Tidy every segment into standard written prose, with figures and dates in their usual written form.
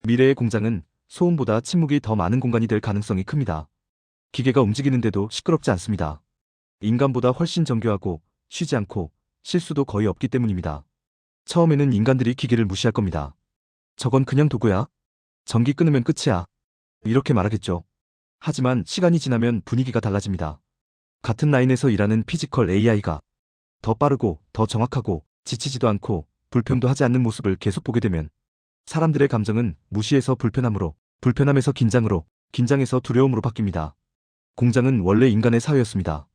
미래의 공장은 소음보다 침묵이 더 많은 공간이 될 가능성이 큽니다. 기계가 움직이는데도 시끄럽지 않습니다. 인간보다 훨씬 정교하고 쉬지 않고 실수도 거의 없기 때문입니다. 처음에는 인간들이 기계를 무시할 겁니다. 저건 그냥 도구야. 전기 끊으면 끝이야. 이렇게 말하겠죠. 하지만 시간이 지나면 분위기가 달라집니다. 같은 라인에서 일하는 피지컬 AI가 더 빠르고 더 정확하고 지치지도 않고 불편도 하지 않는 모습을 계속 보게 되면 사람들의 감정은 무시에서 불편함으로, 불편함에서 긴장으로, 긴장에서 두려움으로 바뀝니다. 공장은 원래 인간의 사회였습니다.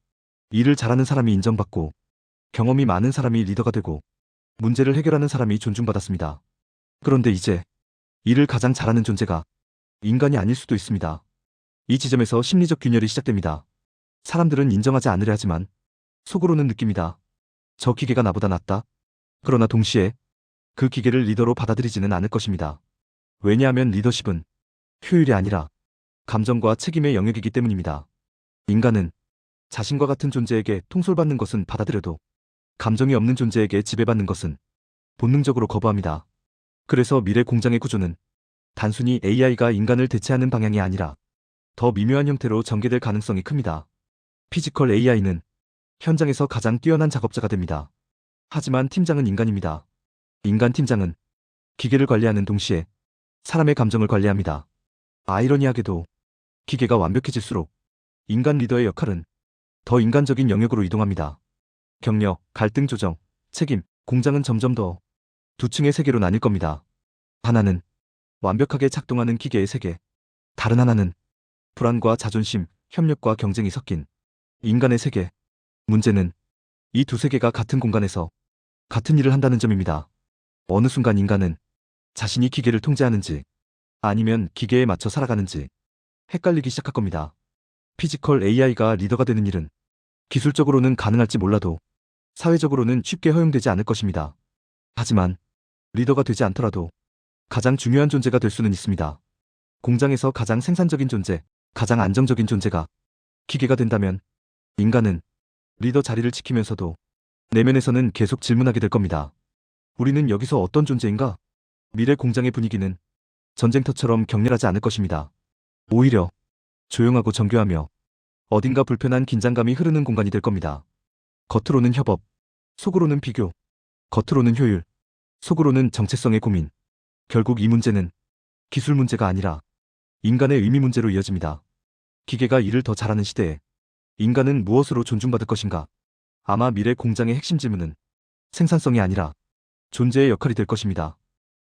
일을 잘하는 사람이 인정받고 경험이 많은 사람이 리더가 되고 문제를 해결하는 사람이 존중받았습니다. 그런데 이제 일을 가장 잘하는 존재가 인간이 아닐 수도 있습니다. 이 지점에서 심리적 균열이 시작됩니다. 사람들은 인정하지 않으려 하지만 속으로는 느낍니다. 저 기계가 나보다 낫다. 그러나 동시에 그 기계를 리더로 받아들이지는 않을 것입니다. 왜냐하면 리더십은 효율이 아니라 감정과 책임의 영역이기 때문입니다. 인간은 자신과 같은 존재에게 통솔받는 것은 받아들여도 감정이 없는 존재에게 지배받는 것은 본능적으로 거부합니다. 그래서 미래 공장의 구조는 단순히 AI가 인간을 대체하는 방향이 아니라 더 미묘한 형태로 전개될 가능성이 큽니다. 피지컬 AI는 현장에서 가장 뛰어난 작업자가 됩니다. 하지만 팀장은 인간입니다. 인간 팀장은 기계를 관리하는 동시에 사람의 감정을 관리합니다. 아이러니하게도 기계가 완벽해질수록 인간 리더의 역할은 더 인간적인 영역으로 이동합니다. 격려, 갈등 조정, 책임, 공장은 점점 더 두 층의 세계로 나뉠 겁니다. 하나는 완벽하게 작동하는 기계의 세계, 다른 하나는 불안과 자존심, 협력과 경쟁이 섞인 인간의 세계. 문제는 이 두 세계가 같은 공간에서 같은 일을 한다는 점입니다. 어느 순간 인간은 자신이 기계를 통제하는지 아니면 기계에 맞춰 살아가는지 헷갈리기 시작할 겁니다. 피지컬 AI가 리더가 되는 일은 기술적으로는 가능할지 몰라도 사회적으로는 쉽게 허용되지 않을 것입니다. 하지만 리더가 되지 않더라도 가장 중요한 존재가 될 수는 있습니다. 공장에서 가장 생산적인 존재, 가장 안정적인 존재가 기계가 된다면 인간은 리더 자리를 지키면서도 내면에서는 계속 질문하게 될 겁니다. 우리는 여기서 어떤 존재인가? 미래 공장의 분위기는 전쟁터처럼 격렬하지 않을 것입니다. 오히려 조용하고 정교하며 어딘가 불편한 긴장감이 흐르는 공간이 될 겁니다. 겉으로는 협업, 속으로는 비교, 겉으로는 효율, 속으로는 정체성의 고민. 결국 이 문제는 기술 문제가 아니라 인간의 의미 문제로 이어집니다. 기계가 일을 더 잘하는 시대에 인간은 무엇으로 존중받을 것인가? 아마 미래 공장의 핵심 질문은 생산성이 아니라 존재의 역할이 될 것입니다.